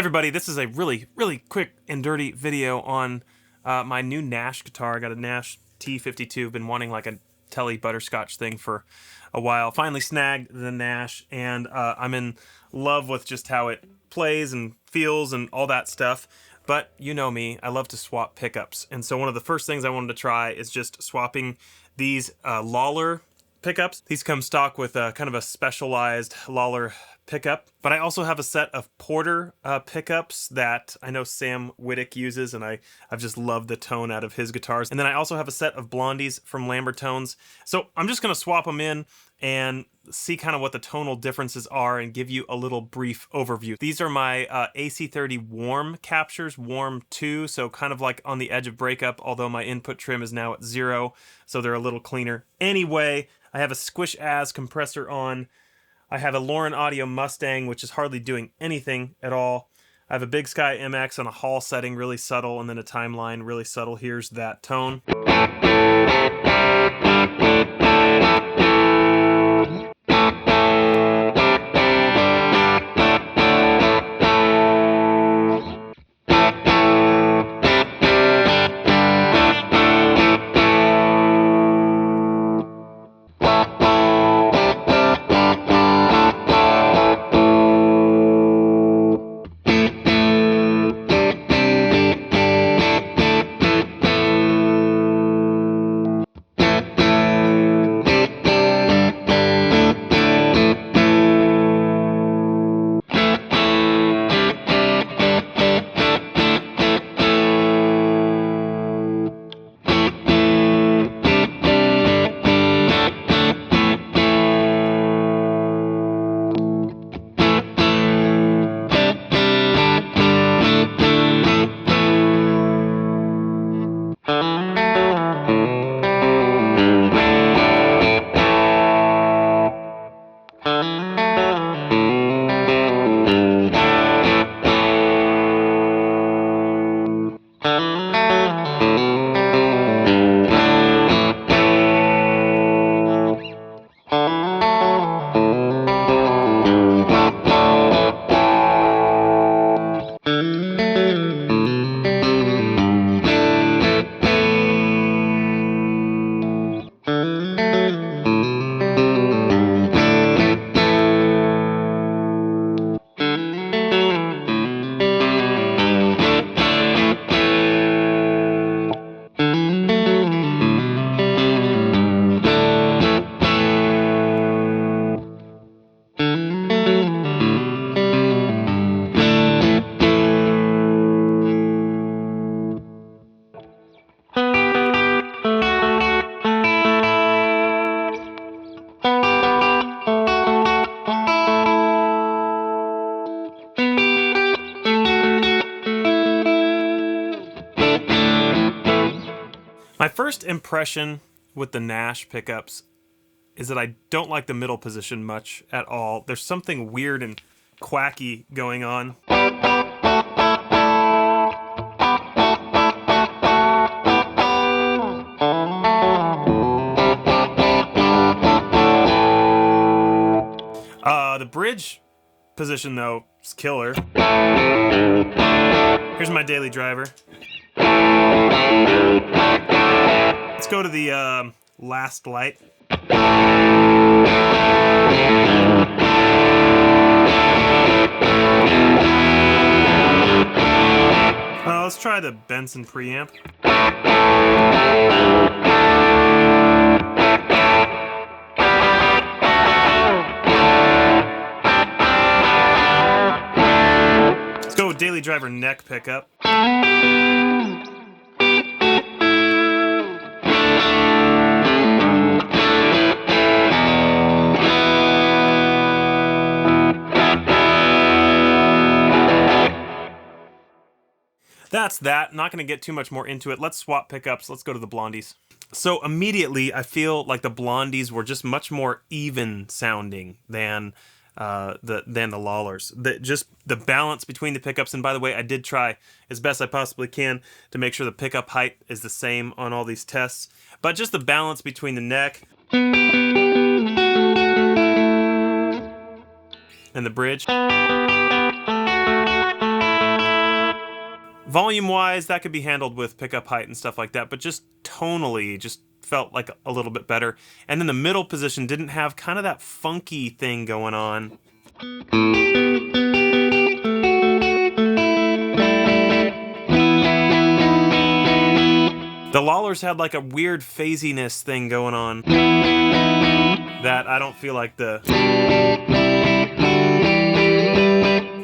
everybody, this is a really quick and dirty video on my new Nash guitar. I got a Nash T-52. Been wanting like a Tele Butterscotch thing for a while. Finally snagged the Nash, and I'm in love with just how it plays and feels and all that stuff. But you know me, I love to swap pickups. And so one of the first things I wanted to try is just swapping these Lollar pickups. These come stock with kind of a specialized Lollar pickup, but I also have a set of Porter pickups that I know Sam Wittek uses, and I've just loved the tone out of his guitars. And then I also have a set of Blondies from Lambertones. So I'm just going to swap them in and see kind of what the tonal differences are and give you a little brief overview. These are my AC30 warm captures, warm 2, so kind of like on the edge of breakup, although my input trim is now at 0, so they're a little cleaner. Anyway, I have a Squish compressor on. I have a Lollar Audio Mustang, which is hardly doing anything at all. I have a Big Sky MX on a Hall setting, really subtle, and then a Timeline, really subtle. Here's that tone. My first impression with the Nash pickups is that I don't like the middle position much at all. There's something weird and quacky going on. The bridge position, though, is killer. Here's my daily driver. Let's go to the Lastlight. Let's try the Benson Preamp. Let's go with daily driver neck pickup. That's that. Not going to get too much more into it. Let's swap pickups. Let's go to the Blondies. So immediately, I feel like the Blondies were just much more even sounding than the Lollars. Just the balance between the pickups. And by the way, I did try as best I possibly can to make sure the pickup height is the same on all these tests. But just the balance between the neck and the bridge. Volume-wise, that could be handled with pickup height and stuff like that, but just tonally, just felt like a little bit better. And then the middle position didn't have kind of that funky thing going on. The Lollars had like a weird phasiness thing going on that I don't feel like the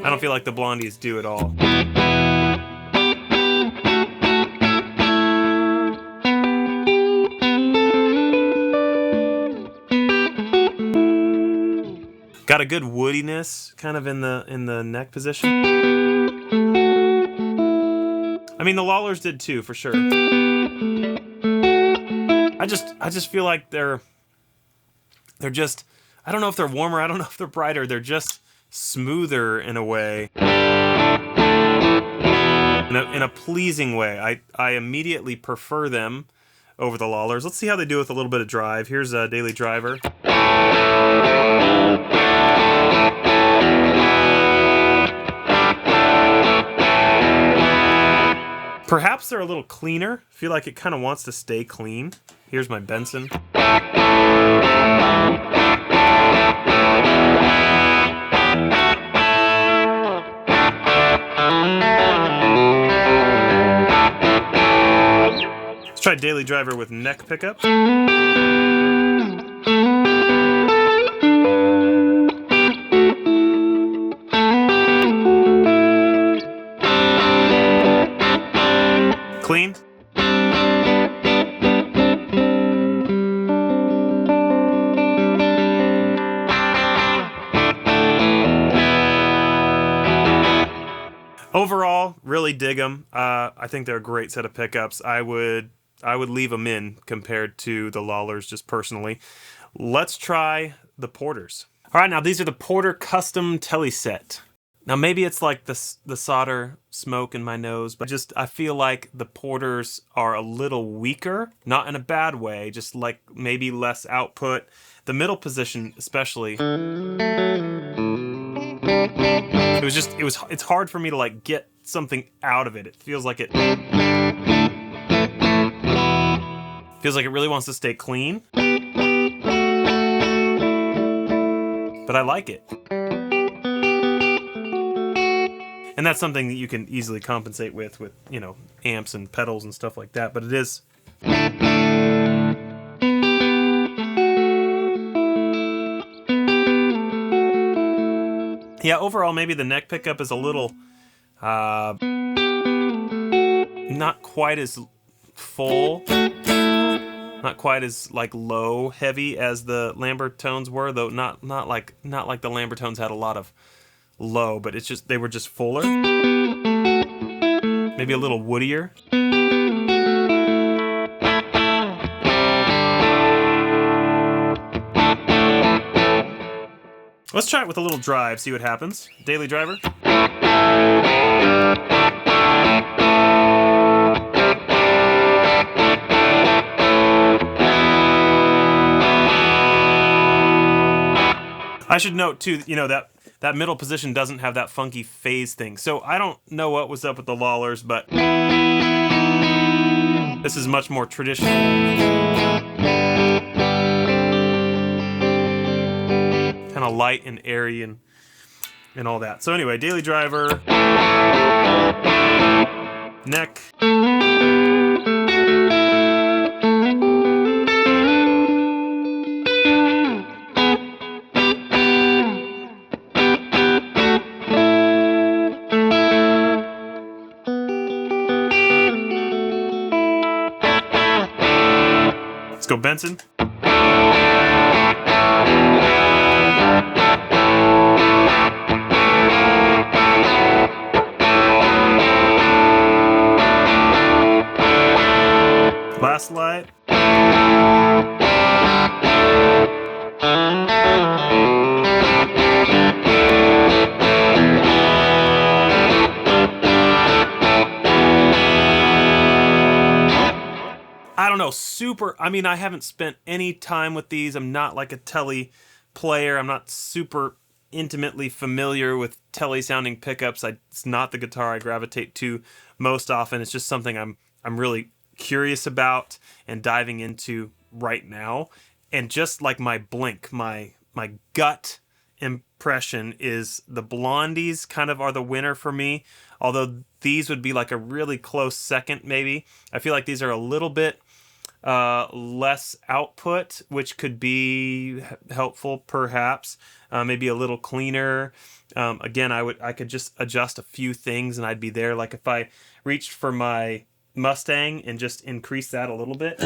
Blondies do at all. Got a good woodiness kind of in the neck position. I mean, the Lollars did too, for sure. I just feel like they're just, I don't know if they're warmer, I don't know if they're brighter, they're just smoother in a way. In a pleasing way. I immediately prefer them over the Lollars. Let's see how they do with a little bit of drive. Here's a daily driver. Perhaps they're a little cleaner. I feel like it kind of wants to stay clean. Here's my Benson. Let's try daily driver with neck pickup. Clean. Overall, really dig them. I think they're a great set of pickups. I would leave them in compared to the Lollars, just personally. Let's try the Porters. All right, now these are the Porter Custom Tele set. Now maybe it's like the solder smoke in my nose, but I feel like the Porters are a little weaker, not in a bad way, just like maybe less output. The middle position especially. It's hard for me to like get something out of it. It feels like it really wants to stay clean. But I like it. And that's something that you can easily compensate with, you know, amps and pedals and stuff like that. But it is. Yeah, overall, maybe the neck pickup is a little, not quite as full, not quite as like low heavy as the Lambertones were, though not like the Lambertones had a lot of low, but it's just they were just fuller, maybe a little woodier. Let's try it with a little drive, see what happens. Daily driver. I should note too, you know, that middle position doesn't have that funky phase thing. So I don't know what was up with the Lollars, but this is much more traditional. Kind of light and airy and all that. So anyway, daily driver, neck. Let's go Benson. Lastlight. I don't know, I mean, I haven't spent any time with these. I'm not like a Tele player. I'm not super intimately familiar with Tele sounding pickups. It's not the guitar I gravitate to most often. It's just something I'm really curious about and diving into right now. And just like my blink, my gut impression is the Blondies kind of are the winner for me, although these would be like a really close second maybe. I feel like these are a little bit less output, which could be helpful perhaps. Maybe a little cleaner. Again, I could just adjust a few things and I'd be there. Like if I reached for my Mustang and just increase that a little bit.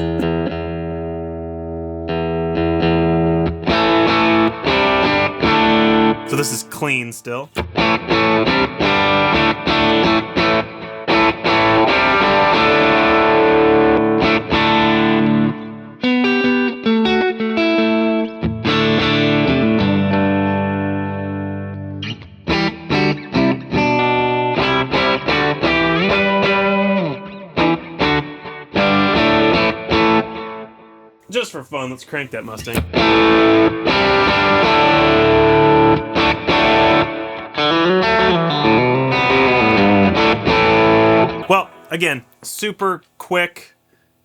So this is clean still. Just for fun, let's crank that Mustang. Well, again, super quick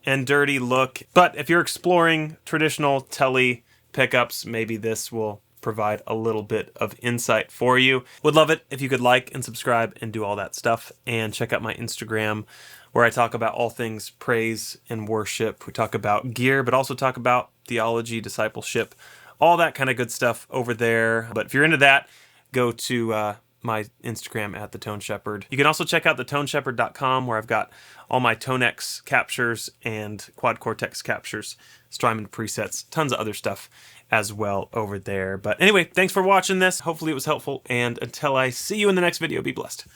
and dirty look, but if you're exploring traditional Tele pickups, maybe this will provide a little bit of insight for you. Would love it if you could like and subscribe and do all that stuff, and check out my Instagram where I talk about all things praise and worship. We talk about gear, but also talk about theology, discipleship, all that kind of good stuff over there. But if you're into that, go to my Instagram at The Tone Shepherd. You can also check out thetoneshepherd.com where I've got all my Tonex captures and Quad Cortex captures, Strymon presets, tons of other stuff as well over there. But anyway, thanks for watching this. Hopefully it was helpful, and until I see you in the next video, be blessed.